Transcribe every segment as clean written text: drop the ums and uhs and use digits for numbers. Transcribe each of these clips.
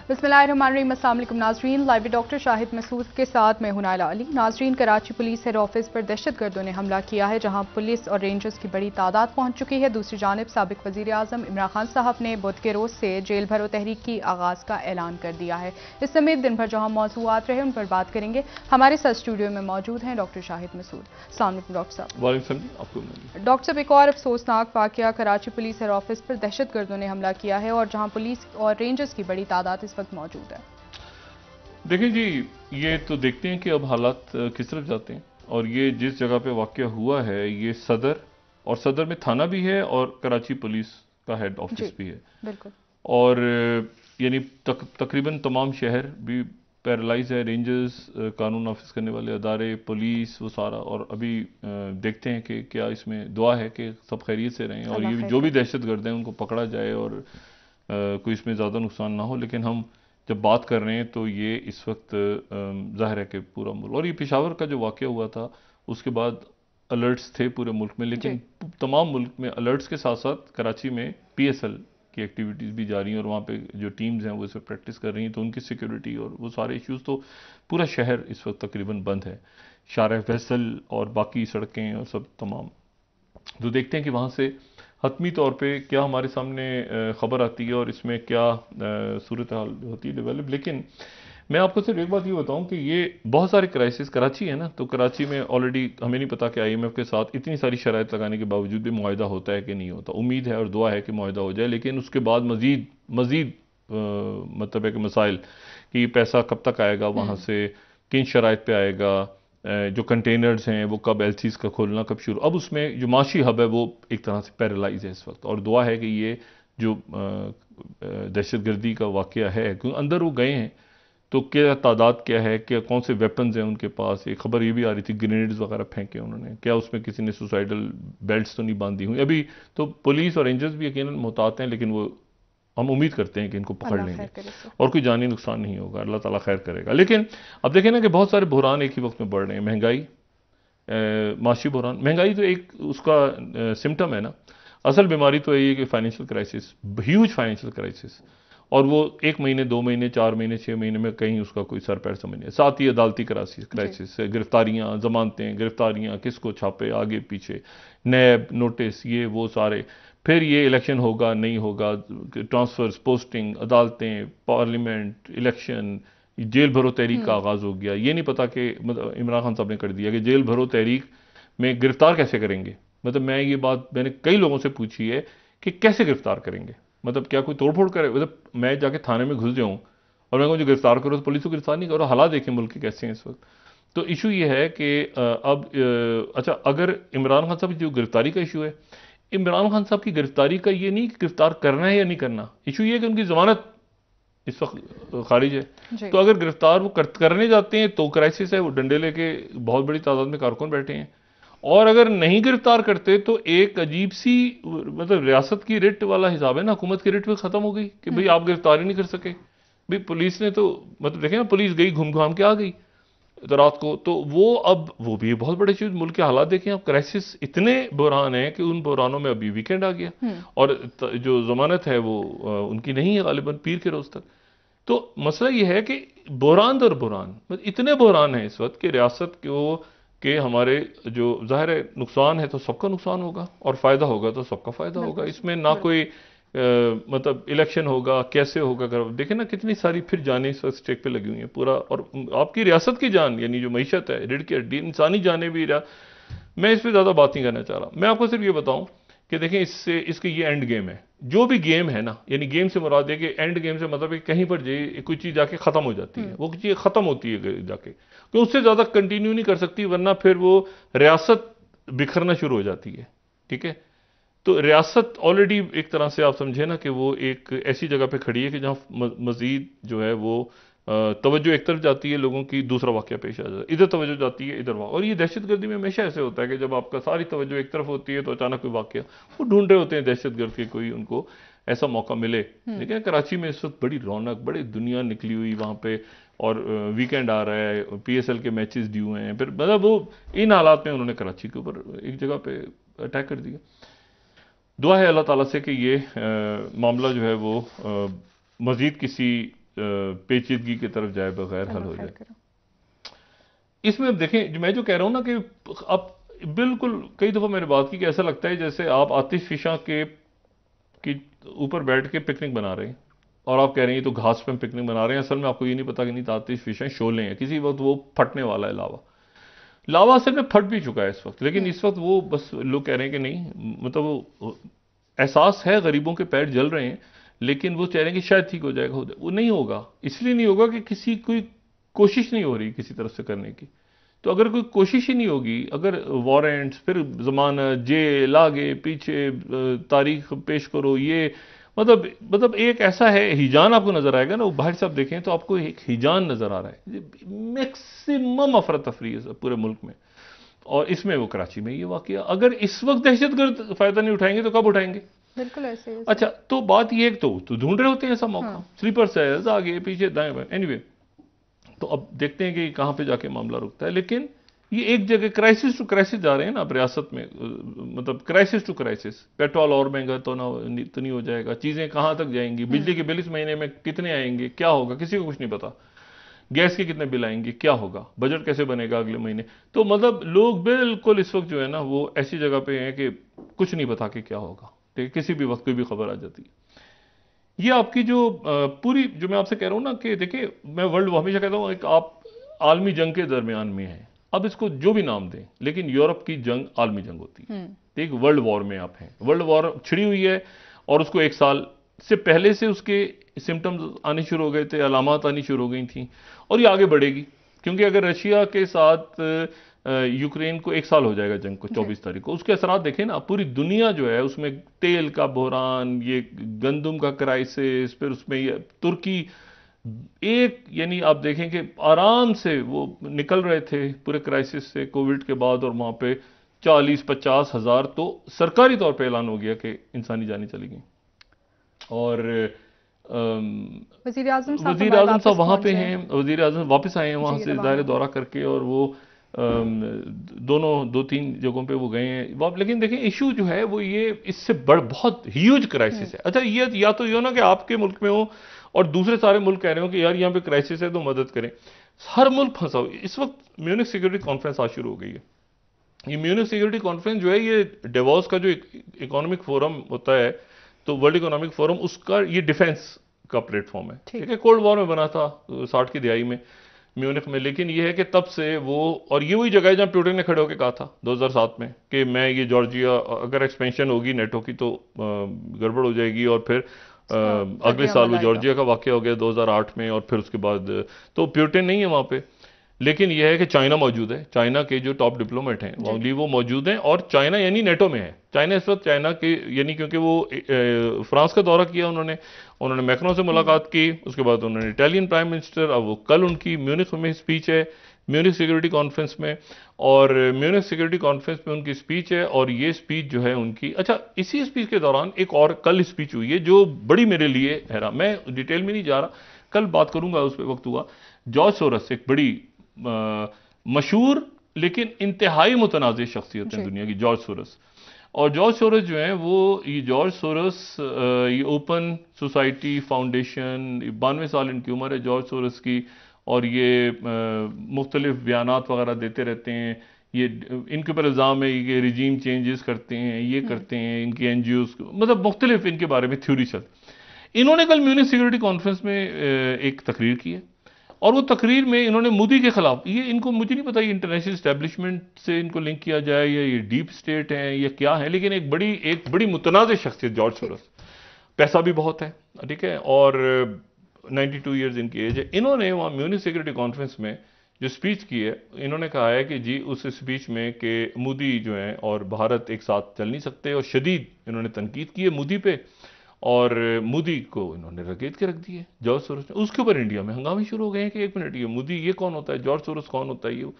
बिस्मिल्लाहिर्रहमानिर्रहीम। अस्सलाम वालेकुम नाजरीन, लाइव डॉक्टर शाहिद मसूद के साथ मैं हूं नाइला अली। नाजरीन, कराची पुलिस हेड ऑफिस पर दहशतगर्दों ने हमला किया है, जहां पुलिस और रेंजर्स की बड़ी तादाद पहुंच चुकी है। दूसरी जानिब साबिक वजीर आजम इमरान खान साहब ने बुध के रोज से जेल भरो तहरीक की आगाज का ऐलान कर दिया है। इस समेत दिन भर जहां मौजूआत रहे उन पर बात करेंगे। हमारे साथ स्टूडियो में मौजूद हैं डॉक्टर शाहिद मसूद। अस्सलाम वालेकुम डॉक्टर साहब। डॉक्टर साहब, एक और अफसोसनाक वाकया कराची पुलिस हेड ऑफिस पर दहशतगर्दों ने हमला किया है और जहां पुलिस और रेंजर्स की बड़ी तादाद इस वक्त मौजूद है। देखिए जी, ये तो देखते हैं कि अब हालात किस तरफ जाते हैं। और ये जिस जगह पे वाकया हुआ है ये सदर, और सदर में थाना भी है और कराची पुलिस का हेड ऑफिस भी है। बिल्कुल। और यानी तकरीबन तमाम शहर भी पैरालाइज है। रेंजर्स, कानून नाफिज करने वाले अदारे, पुलिस, वो सारा। और अभी देखते हैं कि क्या इसमें दुआ है कि सब खैरियत से रहें और ये जो भी दहशतगर्द हैं उनको पकड़ा जाए और कोई इसमें ज़्यादा नुकसान ना हो। लेकिन हम जब बात कर रहे हैं तो ये इस वक्त जाहिर है कि पूरा मुल्क, और ये पेशावर का जो वाक़या हुआ था उसके बाद अलर्ट्स थे पूरे मुल्क में, लेकिन तमाम मुल्क में अलर्ट्स के साथ साथ कराची में PSL की एक्टिविटीज़ भी जारी हैं और वहाँ पे जो टीम्स हैं वो इस पर प्रैक्टिस कर रही हैं, तो उनकी सिक्योरिटी और वो सारे इश्यूज़, तो पूरा शहर इस वक्त तकरीबन बंद है। शार फैसल और बाकी सड़कें और सब तमाम। तो देखते हैं कि वहाँ से हतमी तौर पे क्या हमारे सामने ख़बर आती है और इसमें क्या सूरत हाल होती है डेवलप। लेकिन मैं आपको सिर्फ एक बात ये बताऊं कि ये बहुत सारे क्राइसिस, कराची है ना, तो कराची में ऑलरेडी हमें नहीं पता कि IMF के साथ इतनी सारी शराइत लगाने के बावजूद भी मुआहिदा होता है कि नहीं होता। उम्मीद है और दुआ है कि मुआहिदा हो जाए, लेकिन उसके बाद मज़ीद मतलब है कि मसाइल कि पैसा कब तक आएगा वहाँ से, किन शराइत पे आएगा, जो कंटेनर्स हैं वो कब LCs का खोलना कब शुरू। अब उसमें जो माशी हब है वो एक तरह से पैरालाइज है इस वक्त। और दुआ है कि ये जो दहशतगर्दी का वाक़या है, क्योंकि अंदर वो गए हैं तो क्या तादाद क्या है, क्या कौन से वेपन्स हैं उनके पास। एक खबर ये भी आ रही थी ग्रेनेड्स वगैरह फेंके उन्होंने, क्या उसमें किसी ने सुसाइडल बेल्ट्स तो नहीं बांधी हुई। अभी तो पुलिस और रेंजर्स भी यकीनन मुहतात हैं, लेकिन वो हम उम्मीद करते हैं कि इनको पकड़ लेंगे और कोई जानी नुकसान नहीं होगा, अल्लाह ताला खैर करेगा। लेकिन अब देखें ना कि बहुत सारे बहरान एक ही वक्त में बढ़ रहे हैं। महंगाई, माशी बहरान, महंगाई तो एक उसका सिम्टम है ना, असल बीमारी तो यही है कि financial crisis, huge financial crisis, और वो 1 महीने 2 महीने 4 महीने 6 महीने में कहीं उसका कोई सर पैर समझ नहीं। साथ ही अदालती क्राइसिस, गिरफ्तारियां, जमानतें, गिरफ्तारियां, किसको छापे आगे पीछे, नैब नोटिस, ये वो सारे। फिर ये इलेक्शन होगा नहीं होगा, ट्रांसफर्स, पोस्टिंग, अदालतें, पार्लियामेंट, इलेक्शन, जेल भरो तहरीक का आगाज़ हो गया। ये नहीं पता कि मतलब इमरान खान साहब ने कर दिया कि जेल भरो तहरीक में गिरफ्तार कैसे करेंगे। मतलब मैं ये बात मैंने कई लोगों से पूछी है कि कैसे गिरफ्तार करेंगे, मतलब क्या कोई तोड़फोड़ करे। मतलब मैं जाके थाने में घुस जाऊँ और मैं मुझे गिरफ्तार करो तो पुलिस को गिरफ्तार नहीं करो। हालात देखें मुल्क के कैसे हैं इस वक्त। तो इशू ये है कि अच्छा, अगर इमरान खान साहब की जो गिरफ्तारी का इशू है, इमरान खान साहब की गिरफ्तारी का ये नहीं कि गिरफ्तार करना है या नहीं करना, इशू ये है कि उनकी जमानत इस वक्त खारिज है। तो अगर गिरफ्तार वो करने जाते हैं तो क्राइसिस है, वो डंडे लेके बहुत बड़ी तादाद में कारकुन बैठे हैं। और अगर नहीं गिरफ्तार करते तो एक अजीब सी मतलब रियासत की रिट वाला हिसाब है ना, हुकूमत की रिट भी खत्म हो गई कि भाई आप गिरफ्तार ही नहीं कर सके। भाई पुलिस ने तो मतलब देखें ना, पुलिस गई घूम घाम के आ गई तो रात को, तो वो अब वो भी बहुत बड़े चीज। मुल्क के हालात देखें आप, क्राइसिस इतने बहरान हैं कि उन बहरानों में अभी वीकेंड आ गया और जो जमानत है वो उनकी नहीं है गालिबन पीर के रोज तक। तो मसला ये है कि बहरान दर बहरान, मतलब इतने बहरान हैं इस वक्त कि रियासत को के हमारे जो जाहिर है नुकसान है तो सबका नुकसान होगा और फायदा होगा तो सबका फायदा होगा। इसमें ना कोई मतलब इलेक्शन होगा कैसे होगा। अगर देखें ना कितनी सारी फिर जानें इस वक्त स्टेक पे लगी हुई हैं पूरा, और आपकी रियासत की जान यानी जो मईशत है, रीढ़ की हड्डी, इंसानी जाने भी मैं इस पर ज़्यादा बात नहीं करना चाह रहा। मैं आपको सिर्फ ये बताऊं कि देखें इससे इसके ये एंड गेम है। जो भी गेम है ना, यानी गेम से मुराद है कि एंड गेम से मतलब है कहीं पर कोई चीज़ जाके ख़त्म हो जाती है, वो चीज़ ख़त्म होती है जाके, तो उससे ज़्यादा कंटिन्यू नहीं कर सकती, वरना फिर वो रियासत बिखरना शुरू हो जाती है। ठीक है, तो रियासत ऑलरेडी एक तरह से आप समझे ना कि वो एक ऐसी जगह पे खड़ी है कि जहाँ मजीद जो है वो तवज्जो एक तरफ जाती है लोगों की, दूसरा वाक़या पेश आ जाता है, इधर तवज्जो जाती है इधर वाक़या। और ये दहशतगर्दी में हमेशा ऐसे होता है कि जब आपका सारी तवज्जो एक तरफ होती है तो अचानक कोई वाक़या, वो ढूंढ रहे होते हैं दहशतगर्द के कोई उनको ऐसा मौका मिले। लेकिन कराची में इस वक्त बड़ी रौनक, बड़ी दुनिया निकली हुई वहाँ पे, और वीकेंड आ रहा है, PSL के मैचेस ड्यू हैं, फिर मतलब वो इन हालात में उन्होंने कराची के ऊपर एक जगह पे अटैक कर दिया। दुआ है अल्लाह ताला से कि ये मामला जो है वो मज़ीद किसी पेचीदगी की तरफ जाए बगैर हल हो जाए। इसमें अब देखें, मैं जो कह रहा हूं ना कि अब बिल्कुल कई दफा मैंने बात की कि ऐसा लगता है जैसे आप आतिशफिशा के ऊपर बैठ के पिकनिक बना रहे हैं और आप कह रहे हैं ये तो घास पे पिकनिक बना रहे हैं, असल में आपको ये नहीं पता कि नहीं आतिशफिशा शोले हैं, किसी वक्त वो फटने वाला है। लावा असल में फट भी चुका है इस वक्त, लेकिन इस वक्त वो बस लोग कह रहे हैं कि नहीं, मतलब वो एहसास है, गरीबों के पैर जल रहे हैं, लेकिन वो कह रहे हैं कि शायद ठीक हो जाएगा। वो नहीं होगा, इसलिए नहीं होगा कि किसी कोई कोशिश नहीं हो रही किसी तरफ से करने की। तो अगर कोई कोशिश ही नहीं होगी, अगर वारंट्स, फिर जमानत, जेल, आगे पीछे तारीख पेश करो, ये मतलब एक ऐसा है हिजान आपको नजर आएगा ना, वो बाहर से आप देखें तो आपको एक हिजान नजर आ रहा है। मैक्सिमम अफरा तफरी है पूरे मुल्क में, और इसमें वो कराची में ये वाकया। अगर इस वक्त दहशतगर्द फायदा नहीं उठाएंगे तो कब उठाएंगे? बिल्कुल ऐसे है। अच्छा, तो बात ये है, तो ढूंढ रहे होते हैं ऐसा मौका, स्लीपर सेल्स आगे पीछे दाएं बाएं, एनीवे। तो अब देखते हैं कि कहां पे जाके मामला रुकता है, लेकिन ये एक जगह क्राइसिस टू क्राइसिस जा रहे हैं ना अब रियासत में, मतलब क्राइसिस टू क्राइसिस। पेट्रोल और महंगा तो नहीं हो जाएगा, चीजें कहां तक जाएंगी, बिजली के बिल इस महीने में कितने आएंगे, क्या होगा, किसी को कुछ नहीं पता, गैस के कितने बिल आएंगे, क्या होगा, बजट कैसे बनेगा अगले महीने। तो मतलब लोग बिल्कुल इस वक्त जो है ना वो ऐसी जगह पे हैं कि कुछ नहीं पता कि क्या होगा, ठीक है, किसी भी वक्त कोई भी खबर आ जाती है। ये आपकी जो पूरी, जो मैं आपसे कह रहा हूं ना कि देखिए, मैं वर्ल्ड हमेशा कहता हूं एक आप आलमी जंग के दरमियान में है, अब इसको जो भी नाम दें, लेकिन यूरोप की जंग आलमी जंग होती है, एक वर्ल्ड वॉर में आप हैं, वर्ल्ड वॉर छिड़ी हुई है, और उसको एक साल से पहले से उसके सिम्टम्स आने शुरू हो गए थे, अलामात आनी शुरू हो गई थी, और ये आगे बढ़ेगी, क्योंकि अगर रशिया के साथ यूक्रेन को एक साल हो जाएगा जंग को 24 तारीख को, उसके असरात देखें ना, पूरी दुनिया जो है उसमें तेल का बहरान, ये गंदम का क्राइसिस, फिर उसमें ये तुर्की एक, यानी आप देखें कि आराम से वो निकल रहे थे पूरे क्राइसिस से कोविड के बाद, और वहां पे 40-50 हजार तो सरकारी तौर पे ऐलान हो गया कि इंसानी जानें चली गई। और वजीर आजम साहब वहां पे हैं, वजीर आजम वापस आए हैं वहां से दायरे दौरा करके, और वो दो तीन जगहों पे वो गए हैं। लेकिन देखें इशू जो है वो ये इससे बहुत ह्यूज क्राइसिस है। अच्छा, ये या तो ये हो ना कि आपके मुल्क में हो और दूसरे सारे मुल्क कह रहे हो कि यार यहाँ पे क्राइसिस है तो मदद करें, हर मुल्क फंसा हो। इस वक्त म्यूनिख सिक्योरिटी कॉन्फ्रेंस आज शुरू हो गई है। ये म्यूनिख सिक्योरिटी कॉन्फ्रेंस जो है, ये डेवोस का जो इकोनॉमिक फोरम होता है, तो वर्ल्ड इकोनॉमिक फोरम, उसका ये डिफेंस का प्लेटफॉर्म है, ठीक है। कोल्ड वॉर में बना था 60 की दिहाई में म्यूनिख में, लेकिन ये है कि तब से वो, और ये वही जगह है जहां पुतिन ने खड़े होकर कहा था 2007 में कि मैं ये जॉर्जिया, अगर एक्सपेंशन होगी नेटो की तो गड़बड़ हो जाएगी, और फिर अगले साल वो जॉर्जिया का वाकया हो गया 2008 में, और फिर उसके बाद तो पुतिन नहीं है वहां पे, लेकिन यह है कि चाइना मौजूद है, चाइना के जो टॉप डिप्लोमेट हैं वो मौजूद हैं, और चाइना यानी नेटो में है। चाइना इस वक्त चाइना के, यानी क्योंकि वो फ्रांस का दौरा किया उन्होंने मैक्रोन से मुलाकात की, उसके बाद उन्होंने इटालियन प्राइम मिनिस्टर, अब वो कल उनकी म्यूनिख में स्पीच है, म्यूनिख सिक्योरिटी कॉन्फ्रेंस में, और म्यूनिख सिक्योरिटी कॉन्फ्रेंस में उनकी स्पीच है, और ये स्पीच जो है उनकी, अच्छा, इसी स्पीच के दौरान एक और कल स्पीच हुई है जो बड़ी मेरे लिए हैरान, मैं डिटेल में नहीं जा रहा, कल बात करूंगा उस पर वक्त हुआ। जॉर्ज सोरस एक बड़ी मशहूर लेकिन इंतहाई मुतनाज़ शख्सियत है दुनिया की, जॉर्ज सोरस। और जॉर्ज सोरस जो है वो, ये जॉर्ज सोरस, ये ओपन सोसाइटी फाउंडेशन, 92 साल इनकी उम्र है जॉर्ज सोरस की, और ये मुख्तलिफ बयानात वगैरह देते रहते हैं। ये इनके ऊपर इल्ज़ाम है कि रिजीम चेंजेस करते हैं, ये करते हैं, इनकी एनजीओज, मतलब मुख्तलिफ इनके बारे में थ्योरी चल। इन्होंने कल म्यूनिख सिक्योरिटी कॉन्फ्रेंस में एक तकरीर की है, और वो तकरीर में इन्होंने मोदी के खिलाफ, ये इनको, मुझे नहीं पता ये इंटरनेशनल एस्टेब्लिशमेंट से इनको लिंक किया जाए या ये डीप स्टेट है या क्या है, लेकिन एक बड़ी मुतनाज़ शख्सियत जॉर्ज सोरस, पैसा भी बहुत है, ठीक है, और 92 ईयर्स इनकी एज है। इन्होंने वहाँ म्यूनिख सिक्योरिटी कॉन्फ्रेंस में जो स्पीच की है, इन्होंने कहा है कि जी उस स्पीच में कि मोदी जो है और भारत एक साथ चल नहीं सकते, और शदीद इन्होंने तनकीद की है मोदी पे, और मोदी को इन्होंने रगेद के रख दिए जॉर्ज सोरस ने। उसके ऊपर इंडिया में हंगामे शुरू हो गए हैं कि एक मिनट, ये मोदी ये कौन होता है, जॉर्ज सोरस कौन होता है ये।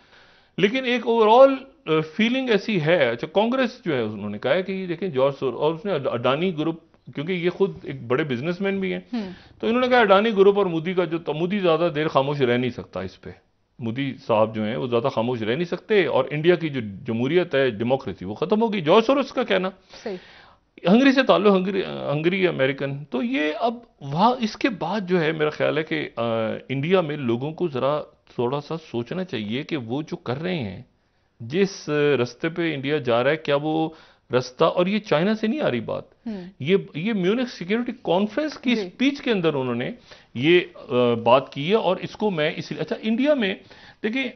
लेकिन एक ओवरऑल फीलिंग ऐसी है। अच्छा, कांग्रेस जो है उन्होंने कहा है कि देखें जॉर्ज सोरस, और उसने अडानी ग्रुप, क्योंकि ये खुद एक बड़े बिजनेसमैन भी हैं, तो इन्होंने कहा अडानी ग्रुप और मोदी का जो, तो मोदी ज्यादा देर खामोश रह नहीं सकता इस पे, मोदी साहब जो हैं वो ज्यादा खामोश रह नहीं सकते, और इंडिया की जो जमहूरियत है, डेमोक्रेसी, वो खत्म होगी। जॉर्ज सोरस का कहना, हंगरी से ताल्लुक, हंगरी अमेरिकन। तो ये अब वहाँ इसके बाद जो है मेरा ख्याल है कि इंडिया में लोगों को ज़रा थोड़ा सा सोचना चाहिए कि वो जो कर रहे हैं, जिस रास्ते पे इंडिया जा रहा है, क्या वो रास्ता, और ये चाइना से नहीं आ रही बात, ये म्यूनिख सिक्योरिटी कॉन्फ्रेंस की स्पीच के अंदर उन्होंने ये बात की है। और इसको मैं इसलिए, अच्छा इंडिया में देखिए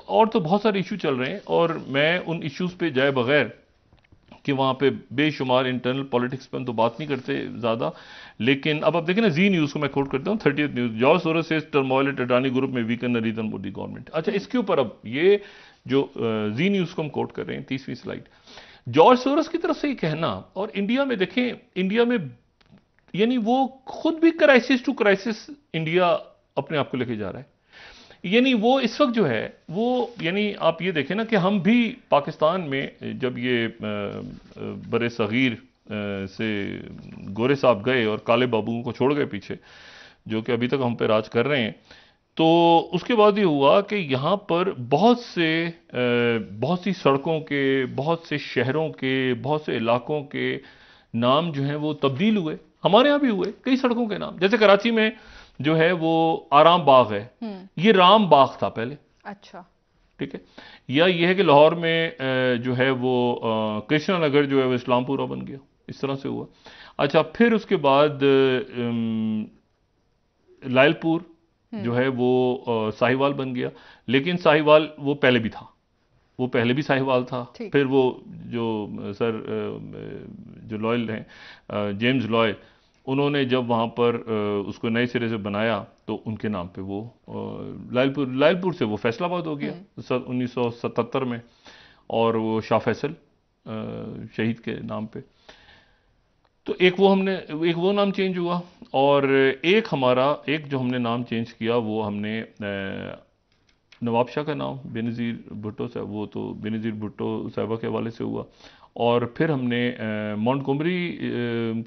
और तो बहुत सारे इशू चल रहे हैं, और मैं उन इश्यूज पे जाए बगैर कि वहाँ पे बेशुमार इंटरनल पॉलिटिक्स पर तो बात नहीं करते ज़्यादा, लेकिन अब आप देखें ना, जी न्यूज़ को मैं कोट करता हूँ, 30th news, George Soros says turmoil at Adani group में वीकन नरेंद्र मोदी गवर्नमेंट। अच्छा, इसके ऊपर अब ये जो जी न्यूज़ को हम कोट कर रहे हैं, 30वीं स्लाइड, जॉर्ज सोरोस की तरफ से ये कहना, और इंडिया में देखें, इंडिया में यानी वो खुद भी क्राइसिस टू क्राइसिस इंडिया अपने आप को लेके जा रहा है। यानी वो इस वक्त जो है वो, यानी आप ये देखें ना कि हम भी पाकिस्तान में जब ये बरे सगीर से गोरे साहब गए और काले बाबुओं को छोड़ गए पीछे, जो कि अभी तक हम पे राज कर रहे हैं, तो उसके बाद ये हुआ कि यहाँ पर बहुत सी सड़कों के, बहुत से शहरों के, बहुत से इलाकों के नाम जो हैं वो तब्दील हुए। हमारे यहाँ भी हुए कई सड़कों के नाम, जैसे कराची में जो है वो आराम बाग है, ये राम बाग था पहले। अच्छा, ठीक है। या ये है कि लाहौर में जो है वो कृष्णा नगर जो है वो इस्लामपुरा बन गया, इस तरह से हुआ। अच्छा, फिर उसके बाद लायलपुर जो है वो साहिवाल बन गया, लेकिन साहिवाल वो पहले भी था, वो पहले भी साहिवाल था। फिर वो जो सर जो लॉयल हैं, जेम्स लॉयल, उन्होंने जब वहाँ पर उसको नए सिरे से बनाया तो उनके नाम पे वो लायलपुर से वो फैसलाबाद हो गया 1977 में, और वो शाह फैसल शहीद के नाम पे। तो एक वो नाम चेंज हुआ, और एक जो हमने नाम चेंज किया वो हमने नवाब शाह का नाम बेनज़ीर भुट्टो साहब, वो तो बेनज़ीर भुट्टो साहिबा के हवाले से हुआ। और फिर हमने मॉन्टगोमरी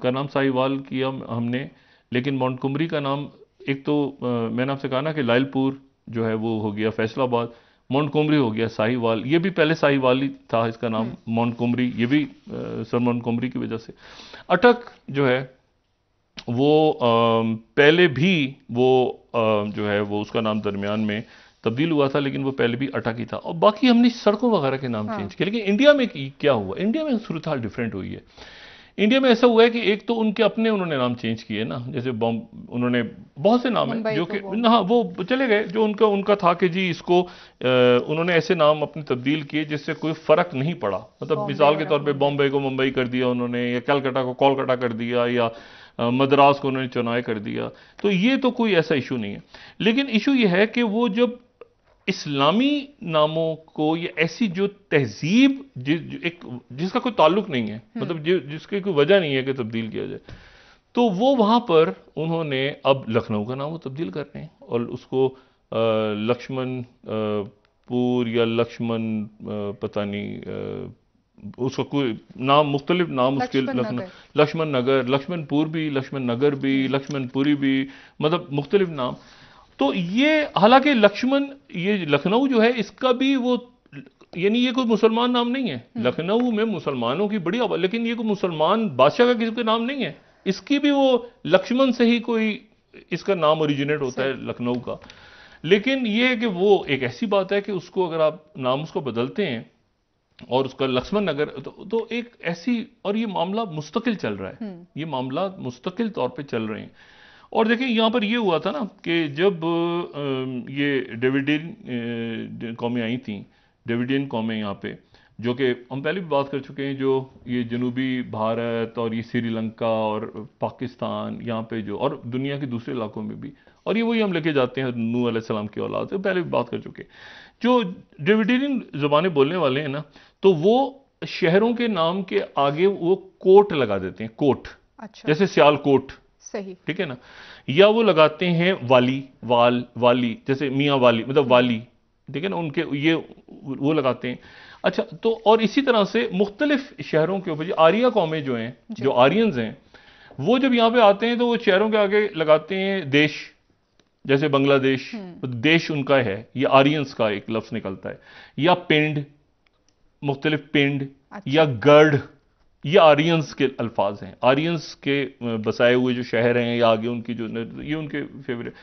का नाम साहिवाल किया हमने, लेकिन मॉन्टगोमरी का नाम, एक तो मैंने आपसे कहा ना कि लायलपुर जो है वो हो गया फैसलाबाद, मॉन्टगोमरी हो गया साहिवाल, ये भी पहले साहिवाल ही था इसका नाम मॉन्टगोमरी, ये भी सर मॉन्टगोमरी की वजह से। अटक जो है वो पहले भी वो जो है वो उसका नाम दरमियान में तब्दील हुआ था, लेकिन वो पहले भी अटक ही था। और बाकी हमने सड़कों वगैरह के नाम चेंज किए। लेकिन इंडिया में क्या हुआ, इंडिया में सूरत हाल डिफरेंट हुई है। इंडिया में ऐसा हुआ है कि एक तो उनके अपने उन्होंने नाम चेंज किए ना, जैसे उन्होंने बहुत से नाम है जो कि हाँ वो चले गए, जो उनका था कि जी इसको उन्होंने ऐसे नाम अपने तब्दील किए जिससे कोई फर्क नहीं पड़ा। मतलब मिसाल के तौर पे बॉम्बे को मुंबई कर दिया उन्होंने, या कलकत्ता को कोलकाता कर दिया, या मद्रास को उन्होंने चेन्नई कर दिया। तो ये तो कोई ऐसा इशू नहीं है। लेकिन इशू ये है कि वो जब इस्लामी नामों को, या ऐसी जो तहजीब जिसका कोई ताल्लुक नहीं है, मतलब जिसकी कोई वजह नहीं है कि तब्दील किया जाए, तो वो वहां पर उन्होंने अब लखनऊ का नाम वो तब्दील कर रहे हैं, और उसको लक्ष्मण पुर या लक्ष्मण पता नहीं, उसका कोई नाम मुख्तलिफ नाम उसके, लक्ष्मण नगर, लक्ष्मणपुर भी, लक्ष्मण नगर भी, लक्ष्मणपुरी भी, मतलब मुख्तलिफ नाम। तो ये हालांकि लक्ष्मण, ये लखनऊ जो है इसका भी वो, यानी ये कोई मुसलमान नाम नहीं है। लखनऊ में मुसलमानों की बड़ी आबादी, लेकिन ये कोई मुसलमान बादशाह का किसी का नाम नहीं है, इसकी भी वो लक्ष्मण से ही कोई इसका नाम ओरिजिनेट होता है लखनऊ का। लेकिन ये है कि वो एक ऐसी बात है कि उसको अगर आप नाम उसको बदलते हैं और उसका लक्ष्मण नगर, तो एक ऐसी, और ये मामला मुस्तकिल चल रहा है, ये मामला मुस्तकिल तौर पे चल रहे हैं। और देखिए यहाँ पर ये हुआ था ना कि जब ये डेविडियन कौमें आई थी, डेविडियन कौमें यहाँ पे, जो कि हम पहले भी बात कर चुके हैं, जो ये जनूबी भारत और ये श्रीलंका और पाकिस्तान यहाँ पे जो, और दुनिया के दूसरे इलाकों में भी, और ये वही हम लेके जाते हैं नूह अलैहिस्सलाम की औलाद से, पहले भी बात कर चुके। जो डेविडियन ज़बानें बोलने वाले हैं ना, तो वो शहरों के नाम के आगे वो कोट लगा देते हैं, कोट। अच्छा। जैसे सियालकोट, सही, ठीक है ना, या वो लगाते हैं वाली, वाली, जैसे मियाँ वाली, मतलब वाली, ठीक है ना, उनके ये वो लगाते हैं। अच्छा, तो और इसी तरह से मुख्तलिफ शहरों के ऊपर आर्या कौमें जो हैं, जो आर्यंस हैं, वो जब यहाँ पे आते हैं तो वो शहरों के आगे लगाते हैं देश, जैसे बांग्लादेश, देश उनका है, ये आर्यंस का एक लफ्ज निकलता है, या पिंड, मुख्तलिफ पिंड, या गढ़, ये आर्यंस के अल्फाज हैं, आर्यंस के बसाए हुए जो शहर हैं या आगे उनकी जो, ये उनके फेवरेट।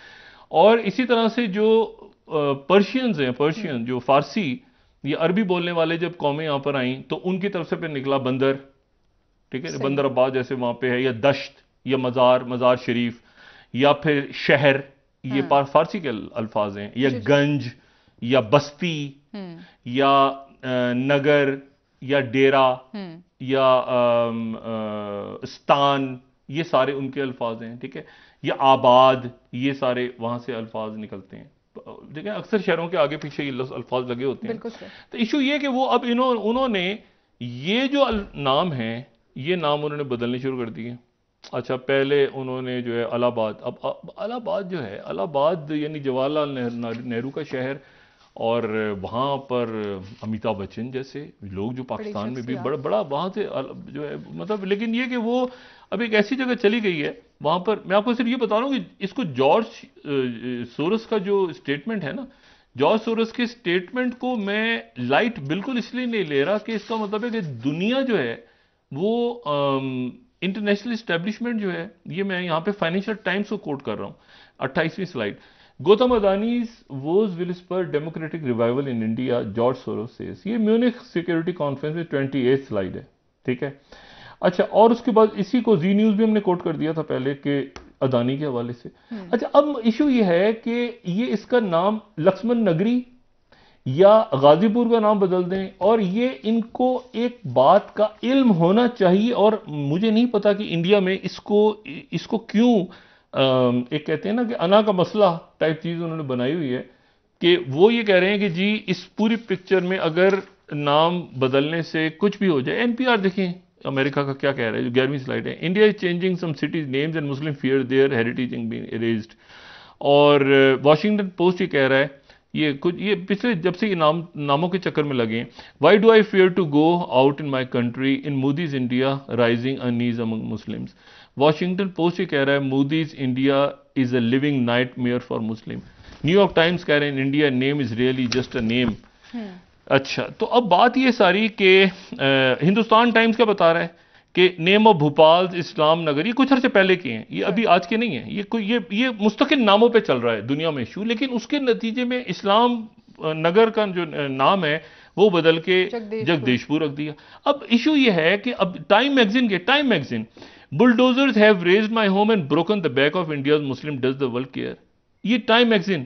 और इसी तरह से जो पर्शियंस हैं, पर्शियन जो फारसी, ये अरबी बोलने वाले जब कौमें यहाँ पर आई तो उनकी तरफ से फिर निकला बंदर, ठीक है, बंदर अब्बास जैसे वहां पे है, या दश्त, या मज़ार, मज़ार शरीफ, या फिर शहर, ये फारसी के अल्फाज हैं, या गंज, या बस्ती, या नगर, या डेरा, या स्थान, ये सारे उनके अल्फाज हैं, ठीक है, या आबाद, ये सारे वहां से अल्फाज निकलते हैं। देखिए अक्सर शहरों के आगे पीछे ये अल्फाज लगे होते हैं। तो इशू ये कि वो अब उन्होंने ये जो नाम है, ये नाम उन्होंने बदलने शुरू कर दिए। अच्छा, पहले उन्होंने जो है इलाहाबाद, अब इलाहाबाद जो है, इलाहाबाद यानी जवाहरलाल नेहरू का शहर, और वहाँ पर अमिताभ बच्चन जैसे लोग जो पाकिस्तान में भी बड़ा वहाँ से जो है, मतलब, लेकिन ये कि वो अब एक ऐसी जगह चली गई है वहाँ पर। मैं आपको सिर्फ ये बता रहा हूँ कि इसको जॉर्ज सोरोस का जो स्टेटमेंट है ना, जॉर्ज सोरोस के स्टेटमेंट को मैं लाइट बिल्कुल इसलिए नहीं ले रहा कि इसका मतलब है कि दुनिया जो है वो इंटरनेशनल इस्टेब्लिशमेंट जो है, ये मैं यहाँ पे फाइनेंशियल टाइम्स को कोट कर रहा हूँ, 28वीं slide, Gautam Adani's woes will spur democratic revival in India, George Soros says. ये म्यूनिख सिक्योरिटी कॉन्फ्रेंस में 28th स्लाइड है, ठीक है। अच्छा, और उसके बाद इसी को जी न्यूज भी हमने कोट कर दिया था पहले के अदानी के हवाले से। अच्छा, अब इशू ये है कि ये इसका नाम लक्ष्मण नगरी या गाजीपुर का नाम बदल दें, और ये इनको एक बात का इल्म होना चाहिए, और मुझे नहीं पता कि इंडिया में इसको क्यों एक कहते हैं ना कि अना का मसला टाइप चीज उन्होंने बनाई हुई है, कि वो ये कह रहे हैं कि जी इस पूरी पिक्चर में अगर नाम बदलने से कुछ भी हो जाए। एनपीआर देखें अमेरिका का क्या कह रहा है, जो 11वीं स्लाइड है, India is changing some cities names and Muslim fear their heritage being erased. और वॉशिंगटन पोस्ट ये कह रहा है, ये पिछले जब से ये नामों के चक्कर में लगे, why do I fear to go out in my country in Modi's India rising unease among Muslims. Washington Post ये कह रहा है, Modi's India is a living nightmare for Muslim. New York Times कह रहे हैं, India name is really just a name. अच्छा, तो अब बात ये सारी कि हिंदुस्तान टाइम्स क्या बता रहा है कि नेम ऑफ भोपाल इस्लाम नगर, ये कुछ अर्से पहले के हैं, ये अभी आज के नहीं है, ये मुस्तकिल नामों पे चल रहा है दुनिया में इशू, लेकिन उसके नतीजे में इस्लाम नगर का जो नाम है वो बदल के जगदीशपुर रख दिया। अब इशू ये है कि अब time magazine, bulldozers have raised my home and broken the back of India's Muslim does the world care. ये टाइम मैगजीन,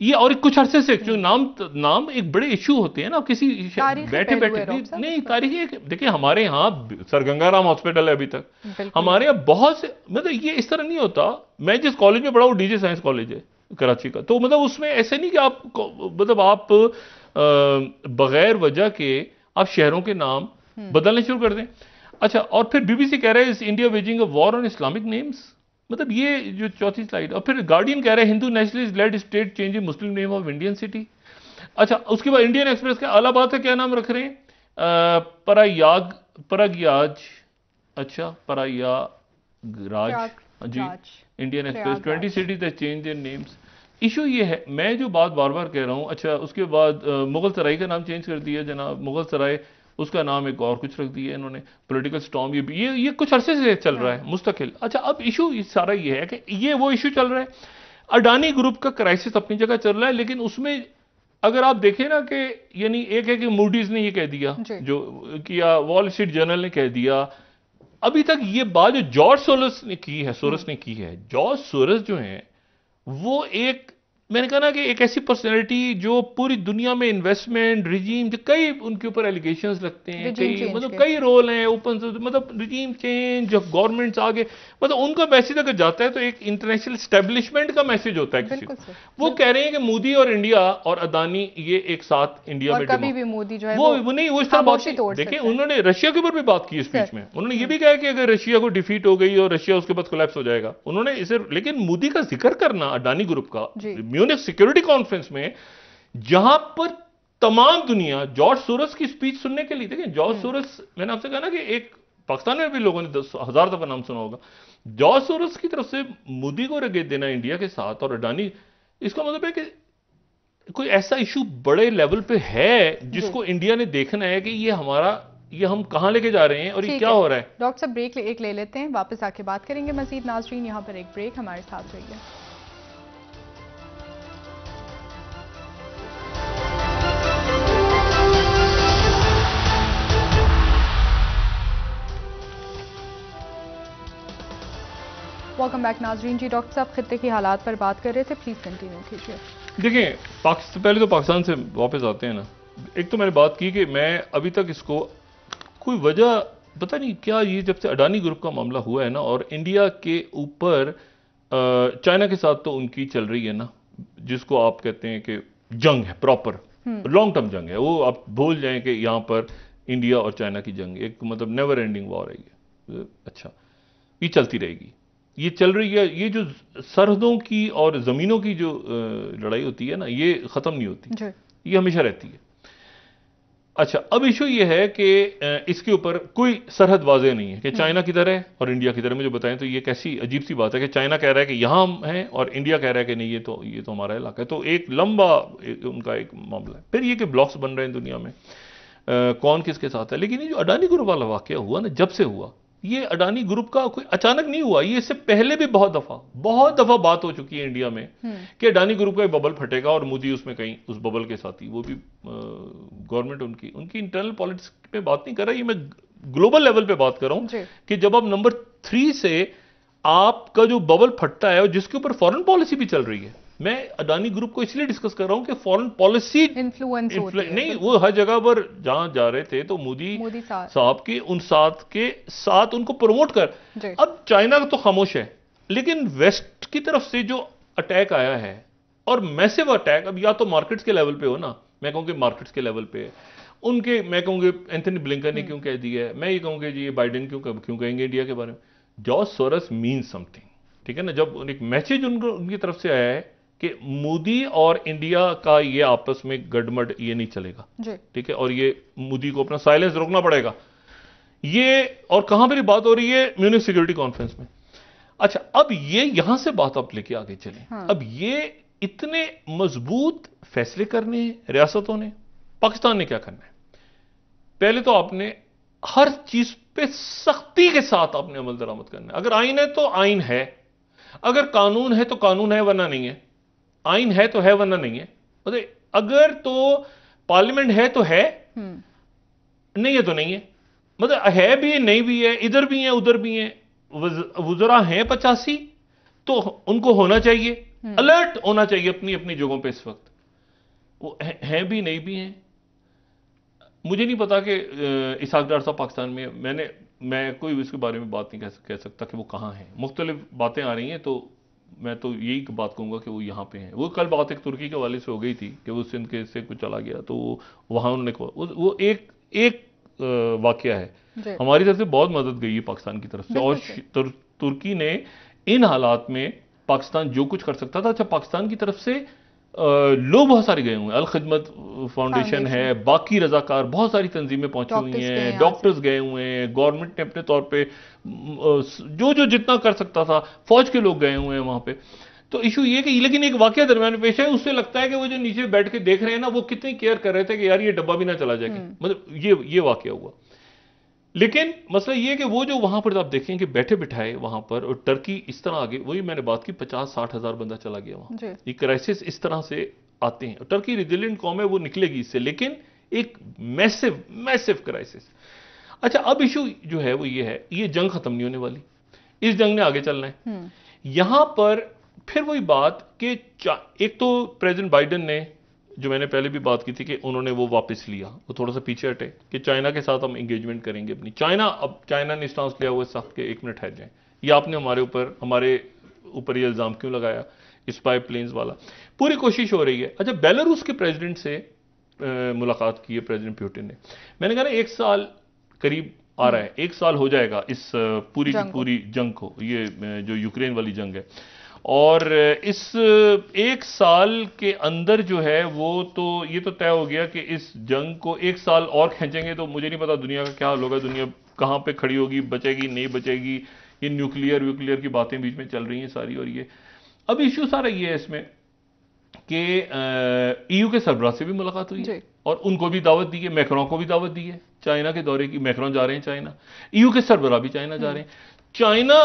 ये और कुछ अरसे से जो नाम एक बड़े इशू होते हैं ना, किसी बैठे नहीं तारीखी। देखिए हमारे यहाँ सर गंगाराम हॉस्पिटल है अभी तक, हमारे यहाँ बहुत से, मतलब ये इस तरह नहीं होता। मैं जिस कॉलेज में पढ़ा हूँ डीजे साइंस कॉलेज है कराची का, तो मतलब उसमें ऐसे नहीं कि आप मतलब आप बगैर वजह के आप शहरों के नाम बदलने शुरू कर दें। अच्छा, और फिर बीबीसी कह रहा है, is India waging a war on Islamic names, मतलब ये जो चौथी स्लाइड। और फिर गार्डियन कह रहा है, Hindu nationalist led state changing Muslim name of Indian city. अच्छा, उसके बाद इंडियन एक्सप्रेस का इलाहाबाद का क्या नाम रख रहे हैं, परयागराज। अच्छा, Prayagraj ji. Indian Express 20 cities that change their names. Issue ये है, मैं जो बात बार बार कह रहा हूं। अच्छा, उसके बाद मुगल सराय का नाम चेंज कर दिया जनाब, मुगल सराय, उसका नाम एक और कुछ रख दिया इन्होंने, पॉलिटिकल स्टॉर्म। ये कुछ अरसे से चल रहा है मुस्तकिल। अच्छा, अब इशू सारा ये है कि ये वो इशू चल रहा है, अडानी ग्रुप का क्राइसिस अपनी जगह चल रहा है, लेकिन उसमें अगर आप देखें ना कि यानी एक है कि मूडीज ने ये कह दिया, जो किया, वॉल स्ट्रीट जर्नल ने कह दिया, अभी तक ये बात जो जॉर्ज सोरोस ने की है, जॉर्ज सोरोस जो है वो एक, मैंने कहा ना कि एक ऐसी पर्सनैलिटी जो पूरी दुनिया में इन्वेस्टमेंट रिजीम, जो कई उनके ऊपर एलिगेशंस लगते हैं, कई रोल हैं ओपन, मतलब रिजीम चेंज, जब गवर्नमेंट्स आगे, मतलब उनका मैसेज अगर जाता है तो एक इंटरनेशनल स्टैब्लिशमेंट का मैसेज होता है किसी को। वो कह रहे हैं कि मोदी और इंडिया और अदानी ये एक साथ इंडिया में, कभी भी मोदी जो है वो नहीं, वो इस तरह बात देखिए, उन्होंने रशिया के ऊपर भी बात की स्पीच में, उन्होंने ये भी कहा कि अगर रशिया को डिफीट हो गई और रशिया उसके बाद कोलैप्स हो जाएगा, उन्होंने इसे, लेकिन मोदी का जिक्र करना अडानी ग्रुप का म्यूनिख सिक्योरिटी कॉन्फ्रेंस में, जहां पर तमाम दुनिया जॉर्ज सोरोस की स्पीच सुनने के लिए, देखिए जॉर्ज सोरोस, मैंने आपसे कहा ना कि एक पाकिस्तान में भी लोगों ने 10,000 दफा नाम सुना होगा, जॉर्ज सोरोस की तरफ से मोदी को रगेत देना इंडिया के साथ और अडानी, इसका मतलब है कि कोई ऐसा इशू बड़े लेवल पे है जिसको इंडिया ने देखना है कि ये हमारा ये हम कहाँ लेके जा रहे हैं और ये क्या हो रहा है। डॉक्टर साहब ब्रेक एक ले लेते हैं, वापस आके बात करेंगे मजीद। नाजरीन यहाँ पर एक ब्रेक, हमारे साथ रहिए। वेलकम बैक नाजरीन जी। डॉक्टर साहब खित्ते की हालात पर बात कर रहे थे, प्लीज कंटिन्यू कीजिए। देखिए पहले तो पाकिस्तान से वापस आते हैं ना, एक तो मैंने बात की कि मैं अभी तक इसको कोई वजह पता नहीं क्या, ये जब से अडानी ग्रुप का मामला हुआ है ना और इंडिया के ऊपर चाइना के साथ तो उनकी चल रही है ना, जिसको आप कहते हैं कि जंग है, प्रॉपर लॉन्ग टर्म जंग है, वो आप भूल जाएं कि यहां पर इंडिया और चाइना की जंग एक मतलब नेवर एंडिंग वॉर है ये। अच्छा ये चलती रहेगी, ये चल रही है। ये जो सरहदों की और जमीनों की जो लड़ाई होती है ना, ये खत्म नहीं होती, ये हमेशा रहती है। अच्छा अब इशू ये है कि इसके ऊपर कोई सरहद वाज़ेह नहीं है कि चाइना किधर है और इंडिया किधर है। मुझे बताएं तो ये कैसी अजीब सी बात है कि चाइना कह रहा है कि यहां हम हैं और इंडिया कह रहा है कि नहीं ये तो हमारा इलाका है। तो एक लंबा उनका एक मामला है। फिर ये कि ब्लॉक्स बन रहे हैं दुनिया में, कौन किसके साथ है। लेकिन ये जो अडानी ग्रुप वाला वाकया हुआ ना, जब से हुआ, ये अडानी ग्रुप का कोई अचानक नहीं हुआ, ये इससे पहले भी बहुत दफा बात हो चुकी है इंडिया में कि अडानी ग्रुप का एक बबल फटेगा और मोदी उसमें कहीं उस बबल के साथ ही, वो भी गवर्नमेंट उनकी इंटरनल पॉलिटिक्स पे बात नहीं कर रहा, ये मैं ग्लोबल लेवल पे बात कर रहा हूं कि जब आप नंबर 3 से आपका जो बबल फटता है और जिसके ऊपर फॉरेन पॉलिसी भी चल रही है। मैं अडानी ग्रुप को इसलिए डिस्कस कर रहा हूं कि फॉरेन पॉलिसी इन्फ्लुएंस नहीं, वो हर जगह पर जहां जा रहे थे तो मोदी साहब के उन साथ उनको प्रमोट कर। अब चाइना तो खामोश है, लेकिन वेस्ट की तरफ से जो अटैक आया है और मैसिव अटैक, अब या तो मार्केट्स के लेवल पे हो ना, मैं कहूंगी मार्केट्स के लेवल पे उनके, मैं कहूंगी एंथनी ब्लिंकन ने क्यों कह दिया है, मैं ये कहूंगी जी ये बाइडेन क्यों कहेंगे इंडिया के बारे में। जॉर्ज सोरस मीन समथिंग, ठीक है ना। जब एक मैसेज उनकी तरफ से आया है कि मोदी और इंडिया का ये आपस में गड़मड़ ये नहीं चलेगा, ठीक है, और ये मोदी को अपना साइलेंस रोकना पड़ेगा। ये और कहां पर बात हो रही है, म्यूनिख सिक्योरिटी कॉन्फ्रेंस में। अच्छा अब ये यहां से बात आप लेके आगे चले। अब ये इतने मजबूत फैसले करने हैं रियासतों ने, पाकिस्तान ने क्या करना है। पहले तो आपने हर चीज पे सख्ती के साथ आपने अमल दरामद करना है। अगर आइन है तो आइन है, अगर कानून है तो कानून है वरना नहीं है, आइन है तो है वरना नहीं है, अगर तो पार्लियामेंट है तो है, नहीं है तो नहीं है, मतलब है भी नहीं भी है, इधर भी है उधर भी है। वज़रा हैं 85 तो उनको होना चाहिए, अलर्ट होना चाहिए अपनी अपनी जगहों पे। इस वक्त वो हैं भी नहीं भी हैं। मुझे नहीं पता कि इसहाक डार साहब पाकिस्तान में, मैं कोई इसके बारे में बात नहीं कह सकता कि वो कहां हैं। मुख्तलिफ बातें आ रही हैं तो मैं तो यही बात कहूंगा कि वो यहां पे हैं। वो कल बात एक तुर्की के वाले से हो गई थी कि वो सिंध के से कुछ चला गया तो वहां उन्होंने वो एक वाकया है। हमारी तरफ से बहुत मदद गई है पाकिस्तान की तरफ से, और तुर्की ने इन हालात में पाकिस्तान जो कुछ कर सकता था। अच्छा पाकिस्तान की तरफ से लोग बहुत सारे गए हुए हैं, अल खिदमत फाउंडेशन है, बाकी रजाकार बहुत सारी तंजीमें पहुंची हुई हैं, डॉक्टर्स गए हुए हैं, गवर्नमेंट ने अपने तौर पे जो जितना कर सकता था, फौज के लोग गए हुए हैं वहां पे। तो इशू ये कि लेकिन एक वाकया दरमियान में पेश है, उससे लगता है कि वो जो नीचे बैठ के देख रहे हैं ना, वो कितनी केयर कर रहे थे कि यार ये डब्बा भी ना चला जाए, मतलब ये वाकया हुआ। लेकिन मसला ये कि वो जो वहां पर आप देखें कि बैठे बिठाए वहां पर, और टर्की इस तरह आगे, वही मैंने बात की 50-60 हजार बंदा चला गया वहां। ये क्राइसिस इस तरह से आते हैं। टर्की रिजिलियंट कौम है, वो निकलेगी इससे, लेकिन एक मैसिव क्राइसिस। अच्छा अब इशू जो है वो ये है, ये जंग खत्म नहीं होने वाली, इस जंग ने आगे चलना है। यहां पर फिर वही बात कि एक तो प्रेसिडेंट बाइडेन ने, जो मैंने पहले भी बात की थी कि उन्होंने वो वापस लिया, वो थोड़ा सा पीछे हटे कि चाइना के साथ हम एंगेजमेंट करेंगे अपनी। चाइना ने स्टांस लिया हुआ सख्त के 1 मिनट ठहर जाए, ये आपने हमारे ऊपर ये इल्जाम क्यों लगाया, स्पाई प्लेन्स वाला। पूरी कोशिश हो रही है। अच्छा बेलारूस के प्रेसिडेंट से मुलाकात की है प्रेसिडेंट पुतिन ने। मैंने कहा ना 1 साल करीब आ रहा है, 1 साल हो जाएगा इस पूरी की पूरी जंग को, ये जो यूक्रेन वाली जंग है। और इस 1 साल के अंदर जो है वो तो ये तो तय हो गया कि इस जंग को 1 साल और खींचेंगे तो मुझे नहीं पता दुनिया का क्या हाल होगा, दुनिया कहां पे खड़ी होगी, बचेगी नहीं बचेगी। ये न्यूक्लियर की बातें बीच में चल रही हैं सारी। और ये अब इश्यू सारा ये है इसमें कि ईयू के सरबराह से भी मुलाकात हुई है और उनको भी दावत दी है, मैक्रों को भी दावत दी है चाइना के दौरे की। मैक्रों जा रहे हैं चाइना, ईयू के सरबराह भी चाइना जा रहे हैं। चाइना,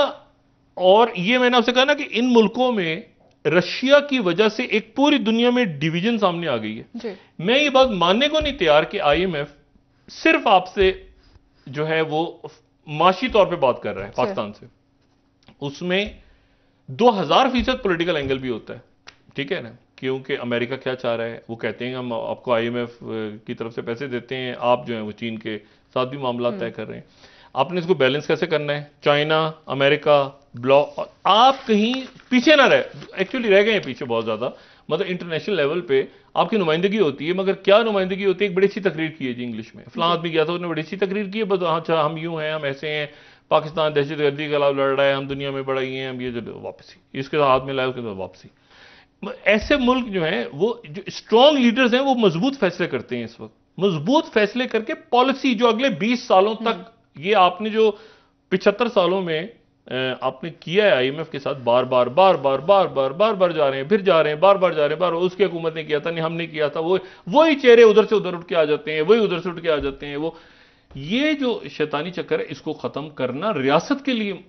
और ये मैंने आपसे कहा ना कि इन मुल्कों में रशिया की वजह से एक पूरी दुनिया में डिवीजन सामने आ गई है। मैं ये बात मानने को नहीं तैयार कि आईएमएफ सिर्फ आपसे जो है वो माशी तौर पे बात कर रहा है पाकिस्तान से, उसमें 2000% पॉलिटिकल एंगल भी होता है, ठीक है ना, क्योंकि अमेरिका क्या चाह रहा है, वो कहते हैं हम आपको आईएमएफ की तरफ से पैसे देते हैं, आप जो है वो चीन के साथ भी मामला तय कर रहे हैं, आपने इसको बैलेंस कैसे करना है, चाइना अमेरिका ब्लॉक, आप कहीं पीछे ना रहे, एक्चुअली रह गए हैं पीछे बहुत ज्यादा, मतलब इंटरनेशनल लेवल पे आपकी नुमाइंदगी होती है, मगर क्या नुमाइंदगी होती है, एक बड़ी अच्छी तकरीर की है जी इंग्लिश में, फलां आदमी गया था उसने बड़ी अच्छी तकरीर की है, बस अच्छा हम यूं हैं, हम ऐसे हैं, पाकिस्तान दहशतगर्दी के खिलाफ लड़ रहा है, हम दुनिया में बड़ा ही हैं, हम ये जो वापसी इसके हाथ में लाए उसके बाद वापसी। ऐसे मुल्क जो हैं वो जो स्ट्रॉन्ग लीडर्स हैं वो मजबूत फैसले करते हैं, इस वक्त मजबूत फैसले करके पॉलिसी जो अगले 20 सालों तक, ये आपने जो 75 सालों में आपने किया है आईएमएफ के साथ, बार बार बार बार बार बार बार बार जा रहे हैं, फिर जा रहे हैं, बार बार जा रहे हैं, बार उसकी हुकूमत ने किया था, नहीं हमने किया था, वही चेहरे उधर से उधर उठ के आ जाते हैं, वही उधर से उठ के आ जाते हैं। वो ये जो शैतानी चक्कर है इसको खत्म करना रियासत के लिए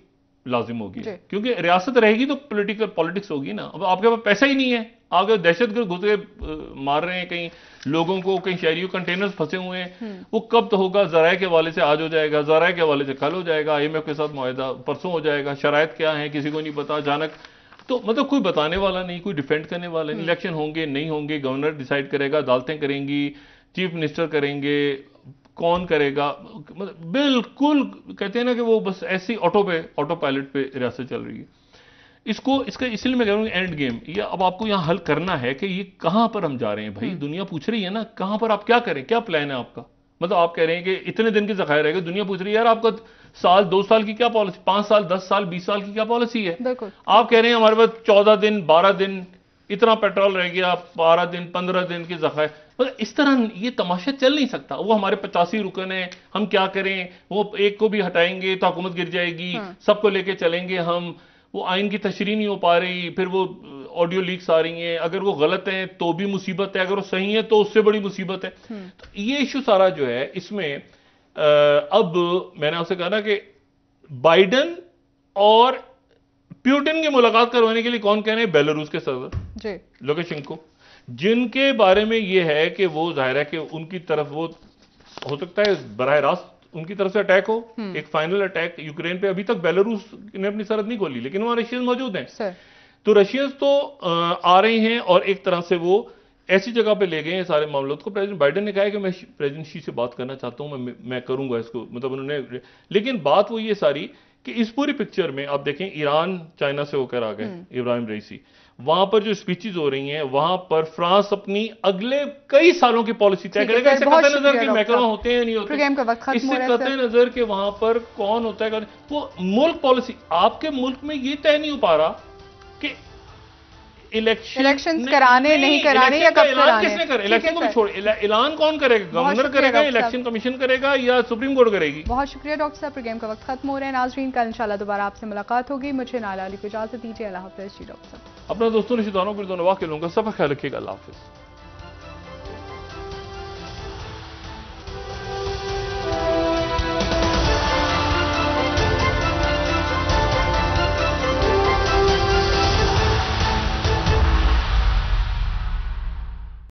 लाजिम होगी, क्योंकि रियासत रहेगी तो पॉलिटिक्स होगी ना। अब आपके पास पैसा ही नहीं है, आगे दहशतगर्द घुस के मार रहे हैं कहीं लोगों को, कहीं शहरियों कंटेनर्स फंसे हुए हैं, वो कब तो होगा, ज़राए के हवाले से आज हो जाएगा, ज़राए के हवाले से कल हो जाएगा, आईएमएफ के साथ मुआहदा परसों हो जाएगा, शराइत क्या है किसी को नहीं पता, अचानक तो मतलब कोई बताने वाला नहीं, कोई डिफेंड करने वाला नहीं, इलेक्शन होंगे नहीं होंगे, गवर्नर डिसाइड करेगा, अदालतें करेंगी, चीफ मिनिस्टर करेंगे, कौन करेगा, मतलब बिल्कुल कहते हैं ना कि वो बस ऐसी ऑटो पायलट पे रियासत चल रही है। इसका इसलिए मैं कह रहा हूं एंड गेम ये अब आपको यहां हल करना है कि ये कहां पर हम जा रहे हैं भाई, दुनिया पूछ रही है ना कहां पर आप क्या करें, क्या प्लान है आपका, मतलब आप कह रहे हैं कि इतने दिन के ज़खायर रहेगा, दुनिया पूछ रही है यार आपका साल 2 साल की क्या पॉलिसी, 5 साल 10 साल 20 साल की क्या पॉलिसी है। आप कह रहे हैं हमारे पास 14 दिन 12 दिन इतना पेट्रोल रह गया, 12 दिन 15 दिन के ज़खायर, मतलब इस तरह ये तमाशा चल नहीं सकता। वो हमारे 85 रुकन है, हम क्या करें, वो एक को भी हटाएंगे तो हुकूमत गिर जाएगी, सबको लेके चलेंगे हम, वो आइन की तशरीह नहीं हो पा रही, फिर वो ऑडियो लीक्स आ रही हैं, अगर वो गलत है तो भी मुसीबत है, अगर वो सही है तो उससे बड़ी मुसीबत है। तो ये इशू सारा जो है इसमें अब मैंने आपसे कहा ना कि बाइडन और प्यूटिन की मुलाकात करवाने के लिए कौन कह रहे हैं, बेलारूस के सदर लुकाशेंको, जिनके बारे में यह है कि वो जाहिर है कि उनकी तरफ वो हो सकता है बराह रास्त उनकी तरफ से अटैक हो, एक फाइनल अटैक यूक्रेन पे। अभी तक बेलारूस ने अपनी सरहद नहीं खोली, लेकिन वहां रशियंस मौजूद हैं, तो रशियंस तो आ रहे हैं और एक तरह से वो ऐसी जगह पे ले गए हैं सारे मामलों को। प्रेसिडेंट बाइडेन ने कहा है कि मैं प्रेसिडेंट शी से बात करना चाहता हूं, मैं करूंगा इसको, मतलब उन्होंने, लेकिन बात वो ये सारी कि इस पूरी पिक्चर में आप देखें ईरान चाइना से होकर आ गए, इब्राहिम रईसी, वहां पर जो स्पीचेज हो रही हैं वहां पर फ्रांस अपनी अगले कई सालों की पॉलिसी तय करेगा। इससे कतई नजर कि मैक्रों होते हैं नहीं होते, इससे कतई नजर कि वहां पर कौन होता है, वो मुल्क पॉलिसी आपके मुल्क में ये तय नहीं हो पा रहा कि इलेक्शन कराने नहीं कराने या कब कराने, किसने करे, इलेक्शन को भी छोड़, ऐलान कौन करेगा, गवर्नर करेगा, इलेक्शन कमीशन करेगा या सुप्रीम कोर्ट करेगी। बहुत शुक्रिया डॉक्टर साहब, प्रोग्राम का वक्त खत्म हो रहा है। नाज़रीन कल इंशाल्लाह दोबारा आपसे मुलाकात होगी, मुझे नाला अली को इजाजत दीजिए, अल्लाह हाफ़िज़ जी डॉक्टर साहब। अपना दोस्तों रिश्तेदारों को सबका ख्याल रखिएगा, अल्लाह हाफ़िज़।